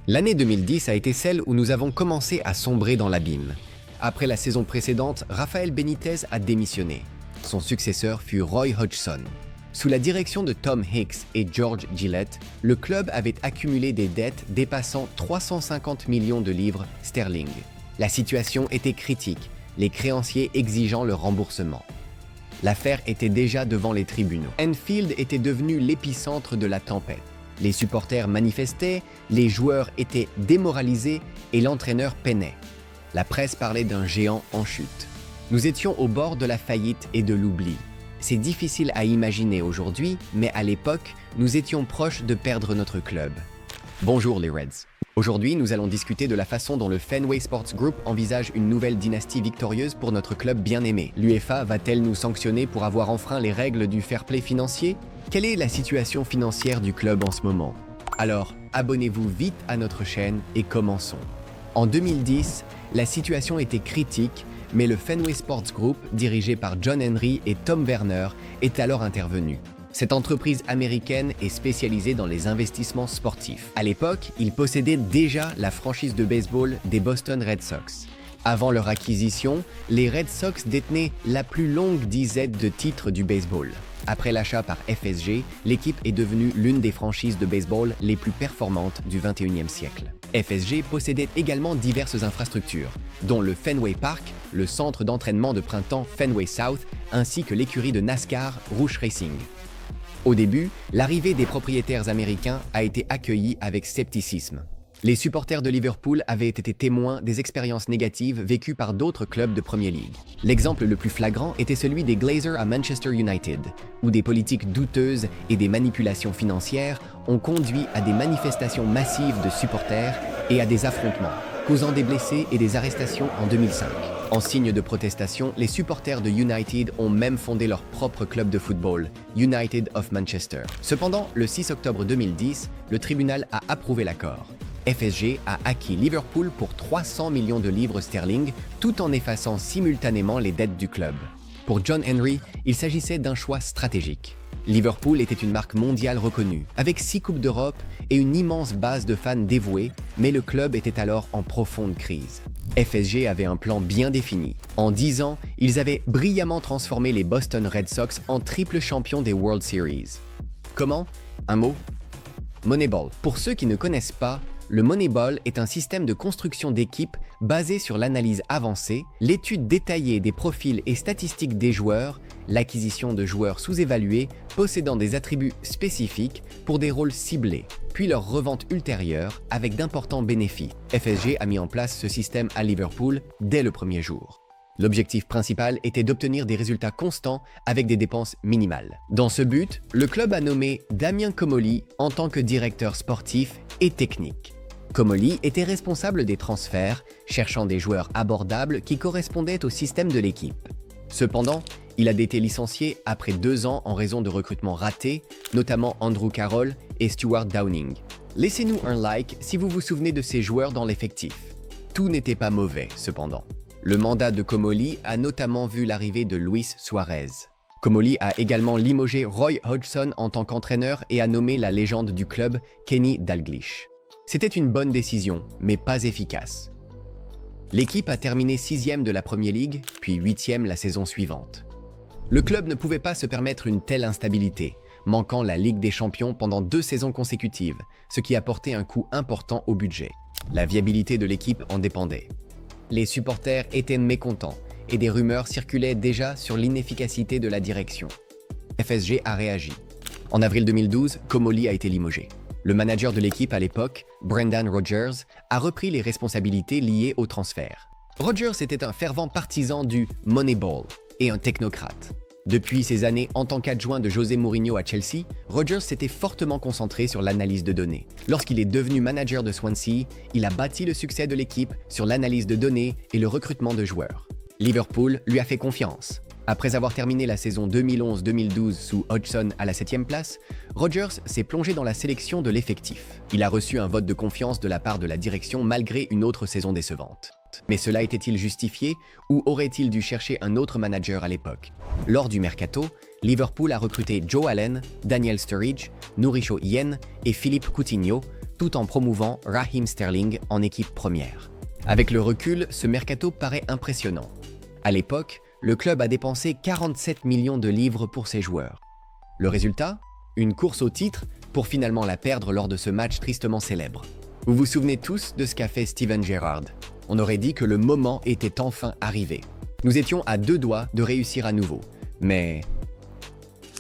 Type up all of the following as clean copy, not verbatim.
L'année 2010 a été celle où nous avons commencé à sombrer dans l'abîme. Après la saison précédente, Rafael Benitez a démissionné. Son successeur fut Roy Hodgson. Sous la direction de Tom Hicks et George Gillett, le club avait accumulé des dettes dépassant 350 millions de livres sterling. La situation était critique, les créanciers exigeant le remboursement. L'affaire était déjà devant les tribunaux. Anfield était devenu l'épicentre de la tempête. Les supporters manifestaient, les joueurs étaient démoralisés et l'entraîneur peinait. La presse parlait d'un géant en chute. Nous étions au bord de la faillite et de l'oubli. C'est difficile à imaginer aujourd'hui, mais à l'époque, nous étions proches de perdre notre club. Bonjour les Reds. Aujourd'hui, nous allons discuter de la façon dont le Fenway Sports Group envisage une nouvelle dynastie victorieuse pour notre club bien-aimé. L'UEFA va-t-elle nous sanctionner pour avoir enfreint les règles du fair play financier? Quelle est la situation financière du club en ce moment? Alors, abonnez-vous vite à notre chaîne et commençons. En 2010, la situation était critique, mais le Fenway Sports Group, dirigé par John Henry et Tom Werner, est alors intervenu. Cette entreprise américaine est spécialisée dans les investissements sportifs. À l'époque, ils possédaient déjà la franchise de baseball des Boston Red Sox. Avant leur acquisition, les Red Sox détenaient la plus longue dizaine de titres du baseball. Après l'achat par FSG, l'équipe est devenue l'une des franchises de baseball les plus performantes du 21e siècle. FSG possédait également diverses infrastructures, dont le Fenway Park, le centre d'entraînement de printemps Fenway South, ainsi que l'écurie de NASCAR Roush Racing. Au début, l'arrivée des propriétaires américains a été accueillie avec scepticisme. Les supporters de Liverpool avaient été témoins des expériences négatives vécues par d'autres clubs de Premier League. L'exemple le plus flagrant était celui des Glazers à Manchester United, où des politiques douteuses et des manipulations financières ont conduit à des manifestations massives de supporters et à des affrontements, causant des blessés et des arrestations en 2005. En signe de protestation, les supporters de United ont même fondé leur propre club de football, United of Manchester. Cependant, le 6 octobre 2010, le tribunal a approuvé l'accord. FSG a acquis Liverpool pour 300 millions de livres sterling, tout en effaçant simultanément les dettes du club. Pour John Henry, il s'agissait d'un choix stratégique. Liverpool était une marque mondiale reconnue, avec 6 Coupes d'Europe et une immense base de fans dévoués, mais le club était alors en profonde crise. FSG avait un plan bien défini. En 10 ans, ils avaient brillamment transformé les Boston Red Sox en triple champions des World Series. Comment? Un mot? Moneyball. Pour ceux qui ne connaissent pas, le Moneyball est un système de construction d'équipe basé sur l'analyse avancée, l'étude détaillée des profils et statistiques des joueurs, l'acquisition de joueurs sous-évalués possédant des attributs spécifiques pour des rôles ciblés, puis leur revente ultérieure avec d'importants bénéfices. FSG a mis en place ce système à Liverpool dès le premier jour. L'objectif principal était d'obtenir des résultats constants avec des dépenses minimales. Dans ce but, le club a nommé Damien Comolli en tant que directeur sportif et technique. Comolli était responsable des transferts, cherchant des joueurs abordables qui correspondaient au système de l'équipe. Cependant, il a été licencié après 2 ans en raison de recrutements ratés, notamment Andrew Carroll et Stuart Downing. Laissez-nous un like si vous vous souvenez de ces joueurs dans l'effectif. Tout n'était pas mauvais, cependant. Le mandat de Comolli a notamment vu l'arrivée de Luis Suarez. Comolli a également limogé Roy Hodgson en tant qu'entraîneur et a nommé la légende du club, Kenny Dalglish. C'était une bonne décision, mais pas efficace. L'équipe a terminé 6e de la Premier League, puis 8e la saison suivante. Le club ne pouvait pas se permettre une telle instabilité, manquant la Ligue des Champions pendant 2 saisons consécutives, ce qui a porté un coût important au budget. La viabilité de l'équipe en dépendait. Les supporters étaient mécontents et des rumeurs circulaient déjà sur l'inefficacité de la direction. FSG a réagi. En avril 2012, Comolli a été limogé. Le manager de l'équipe à l'époque, Brendan Rodgers, a repris les responsabilités liées au transfert. Rodgers était un fervent partisan du Moneyball et un technocrate. Depuis ses années en tant qu'adjoint de José Mourinho à Chelsea, Rodgers s'était fortement concentré sur l'analyse de données. Lorsqu'il est devenu manager de Swansea, il a bâti le succès de l'équipe sur l'analyse de données et le recrutement de joueurs. Liverpool lui a fait confiance. Après avoir terminé la saison 2011-2012 sous Hodgson à la 7e place, Rodgers s'est plongé dans la sélection de l'effectif. Il a reçu un vote de confiance de la part de la direction malgré une autre saison décevante. Mais cela était-il justifié ou aurait-il dû chercher un autre manager à l'époque? Lors du mercato, Liverpool a recruté Joe Allen, Daniel Sturridge, Nourisho Yen et Philippe Coutinho, tout en promouvant Raheem Sterling en équipe première. Avec le recul, ce mercato paraît impressionnant. À l'époque, le club a dépensé 47 millions de livres pour ses joueurs. Le résultat? Une course au titre pour finalement la perdre lors de ce match tristement célèbre. Vous vous souvenez tous de ce qu'a fait Steven Gerrard. On aurait dit que le moment était enfin arrivé. Nous étions à 2 doigts de réussir à nouveau. Mais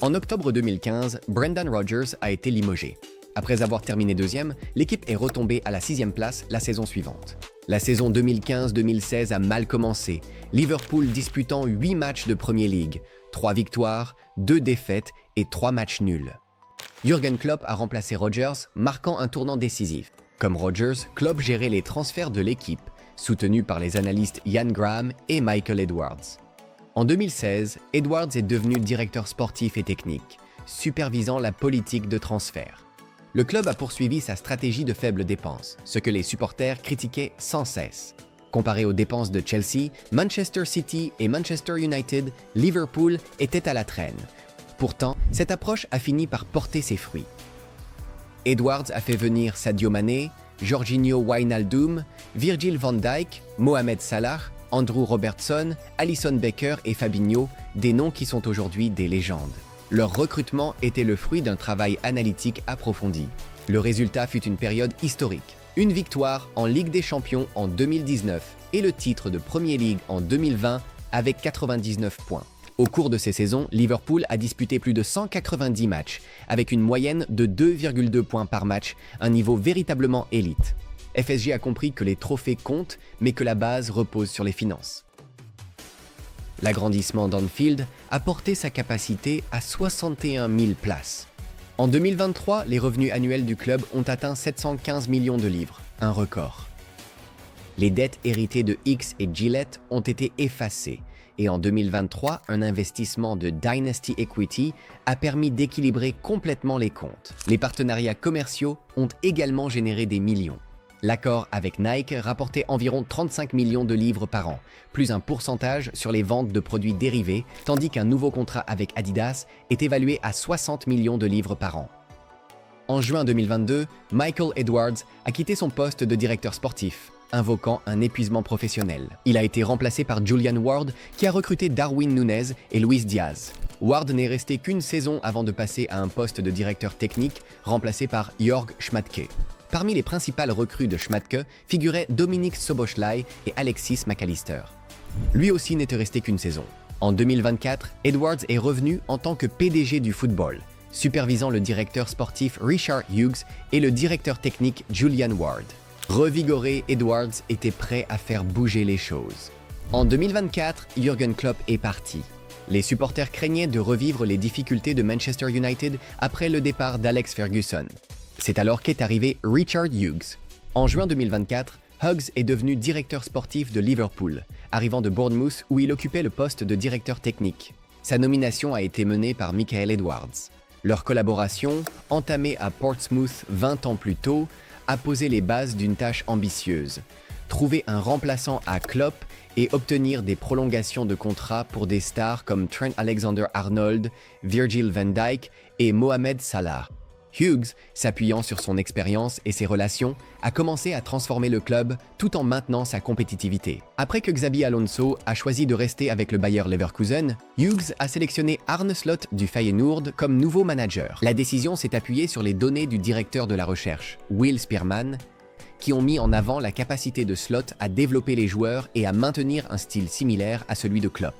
en octobre 2015, Brendan Rodgers a été limogé. Après avoir terminé 2e, l'équipe est retombée à la 6e place la saison suivante. La saison 2015-2016 a mal commencé, Liverpool disputant 8 matchs de Premier League, 3 victoires, 2 défaites et 3 matchs nuls. Jürgen Klopp a remplacé Rodgers, marquant un tournant décisif. Comme Rodgers, Klopp gérait les transferts de l'équipe, soutenu par les analystes Ian Graham et Michael Edwards. En 2016, Edwards est devenu directeur sportif et technique, supervisant la politique de transfert. Le club a poursuivi sa stratégie de faibles dépenses, ce que les supporters critiquaient sans cesse. Comparé aux dépenses de Chelsea, Manchester City et Manchester United, Liverpool était à la traîne. Pourtant, cette approche a fini par porter ses fruits. Edwards a fait venir Sadio Mané, Jorginho Wijnaldum, Virgil van Dijk, Mohamed Salah, Andrew Robertson, Alisson Becker et Fabinho, des noms qui sont aujourd'hui des légendes. Leur recrutement était le fruit d'un travail analytique approfondi. Le résultat fut une période historique. Une victoire en Ligue des Champions en 2019 et le titre de Premier League en 2020 avec 99 points. Au cours de ces saisons, Liverpool a disputé plus de 190 matchs, avec une moyenne de 2,2 points par match, un niveau véritablement élite. FSG a compris que les trophées comptent, mais que la base repose sur les finances. L'agrandissement d'Anfield a porté sa capacité à 61 000 places. En 2023, les revenus annuels du club ont atteint 715 millions de livres, un record. Les dettes héritées de X et Gillette ont été effacées, et en 2023, un investissement de Dynasty Equity a permis d'équilibrer complètement les comptes. Les partenariats commerciaux ont également généré des millions. L'accord avec Nike rapportait environ 35 millions de livres par an, plus un pourcentage sur les ventes de produits dérivés, tandis qu'un nouveau contrat avec Adidas est évalué à 60 millions de livres par an. En juin 2022, Michael Edwards a quitté son poste de directeur sportif, invoquant un épuisement professionnel. Il a été remplacé par Julian Ward, qui a recruté Darwin Núñez et Luis Diaz. Ward n'est resté qu'une saison avant de passer à un poste de directeur technique, remplacé par Jörg Schmadtke. Parmi les principales recrues de Schmadtke figuraient Dominic Szoboszlai et Alexis McAllister. Lui aussi n'était resté qu'une saison. En 2024, Edwards est revenu en tant que PDG du football, supervisant le directeur sportif Richard Hughes et le directeur technique Julian Ward. Revigoré, Edwards était prêt à faire bouger les choses. En 2024, Jürgen Klopp est parti. Les supporters craignaient de revivre les difficultés de Manchester United après le départ d'Alex Ferguson. C'est alors qu'est arrivé Richard Hughes. En juin 2024, Hughes est devenu directeur sportif de Liverpool, arrivant de Bournemouth où il occupait le poste de directeur technique. Sa nomination a été menée par Michael Edwards. Leur collaboration, entamée à Portsmouth 20 ans plus tôt, a posé les bases d'une tâche ambitieuse. Trouver un remplaçant à Klopp et obtenir des prolongations de contrat pour des stars comme Trent Alexander-Arnold, Virgil van Dijk et Mohamed Salah. Hughes, s'appuyant sur son expérience et ses relations, a commencé à transformer le club tout en maintenant sa compétitivité. Après que Xabi Alonso a choisi de rester avec le Bayer Leverkusen, Hughes a sélectionné Arne Slot du Feyenoord comme nouveau manager. La décision s'est appuyée sur les données du directeur de la recherche, Will Spearman, qui ont mis en avant la capacité de Slot à développer les joueurs et à maintenir un style similaire à celui de Klopp.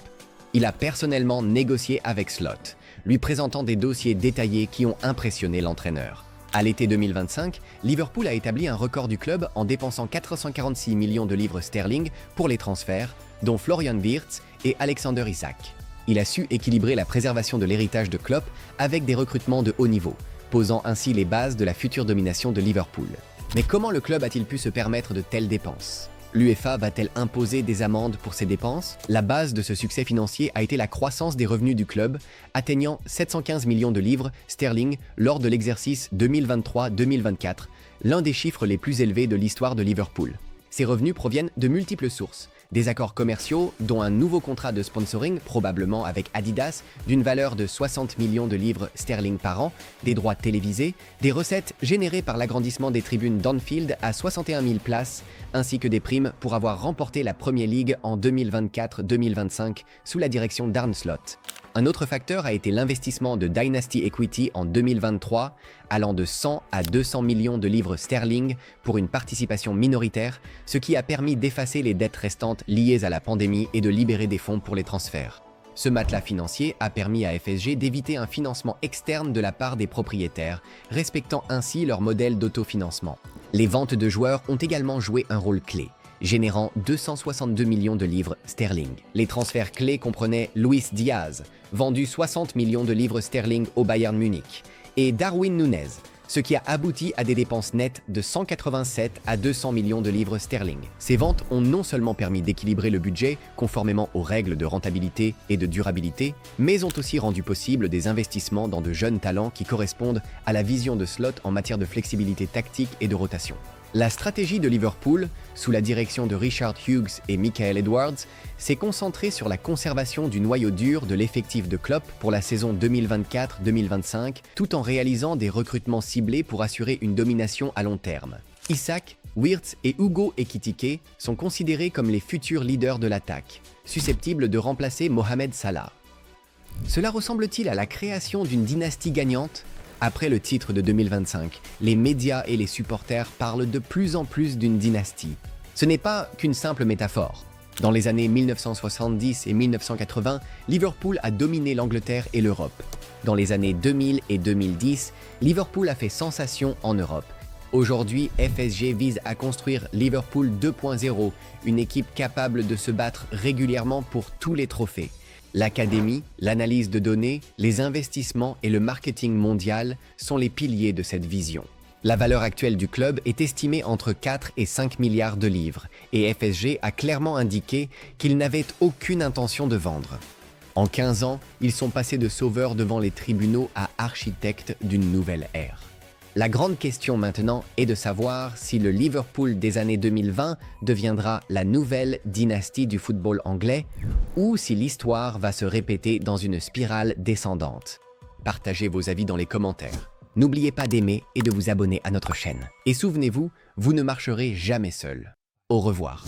Il a personnellement négocié avec Slot, lui présentant des dossiers détaillés qui ont impressionné l'entraîneur. À l'été 2025, Liverpool a établi un record du club en dépensant 446 millions de livres sterling pour les transferts, dont Florian Wirtz et Alexander Isak. Il a su équilibrer la préservation de l'héritage de Klopp avec des recrutements de haut niveau, posant ainsi les bases de la future domination de Liverpool. Mais comment le club a-t-il pu se permettre de telles dépenses ? L'UEFA va-t-elle imposer des amendes pour ces dépenses ? La base de ce succès financier a été la croissance des revenus du club, atteignant 715 millions de livres sterling lors de l'exercice 2023-2024, l'un des chiffres les plus élevés de l'histoire de Liverpool. Ces revenus proviennent de multiples sources, Des accords commerciaux, dont un nouveau contrat de sponsoring, probablement avec Adidas, d'une valeur de 60 millions de livres sterling par an, des droits télévisés, des recettes générées par l'agrandissement des tribunes d'Anfield à 61 000 places, ainsi que des primes pour avoir remporté la Premier League en 2024-2025 sous la direction d'Arne Slot. Un autre facteur a été l'investissement de Dynasty Equity en 2023, allant de 100 à 200 millions de livres sterling pour une participation minoritaire, ce qui a permis d'effacer les dettes restantes liées à la pandémie et de libérer des fonds pour les transferts. Ce matelas financier a permis à FSG d'éviter un financement externe de la part des propriétaires, respectant ainsi leur modèle d'autofinancement. Les ventes de joueurs ont également joué un rôle clé, générant 262 millions de livres sterling. Les transferts clés comprenaient Luis Diaz, vendu 60 millions de livres sterling au Bayern Munich, et Darwin Núñez, ce qui a abouti à des dépenses nettes de 187 à 200 millions de livres sterling. Ces ventes ont non seulement permis d'équilibrer le budget conformément aux règles de rentabilité et de durabilité, mais ont aussi rendu possible des investissements dans de jeunes talents qui correspondent à la vision de Slot en matière de flexibilité tactique et de rotation. La stratégie de Liverpool, sous la direction de Richard Hughes et Michael Edwards, s'est concentrée sur la conservation du noyau dur de l'effectif de Klopp pour la saison 2024-2025, tout en réalisant des recrutements ciblés pour assurer une domination à long terme. Isak, Wirtz et Hugo Ekitike sont considérés comme les futurs leaders de l'attaque, susceptibles de remplacer Mohamed Salah. Cela ressemble-t-il à la création d'une dynastie gagnante ? Après le titre de 2025, les médias et les supporters parlent de plus en plus d'une dynastie. Ce n'est pas qu'une simple métaphore. Dans les années 1970 et 1980, Liverpool a dominé l'Angleterre et l'Europe. Dans les années 2000 et 2010, Liverpool a fait sensation en Europe. Aujourd'hui, FSG vise à construire Liverpool 2.0, une équipe capable de se battre régulièrement pour tous les trophées. L'académie, l'analyse de données, les investissements et le marketing mondial sont les piliers de cette vision. La valeur actuelle du club est estimée entre 4 et 5 milliards de livres et FSG a clairement indiqué qu'ils n'avaient aucune intention de vendre. En 15 ans, ils sont passés de sauveurs devant les tribunaux à architectes d'une nouvelle ère. La grande question maintenant est de savoir si le Liverpool des années 2020 deviendra la nouvelle dynastie du football anglais ou si l'histoire va se répéter dans une spirale descendante. Partagez vos avis dans les commentaires. N'oubliez pas d'aimer et de vous abonner à notre chaîne. Et souvenez-vous, vous ne marcherez jamais seul. Au revoir.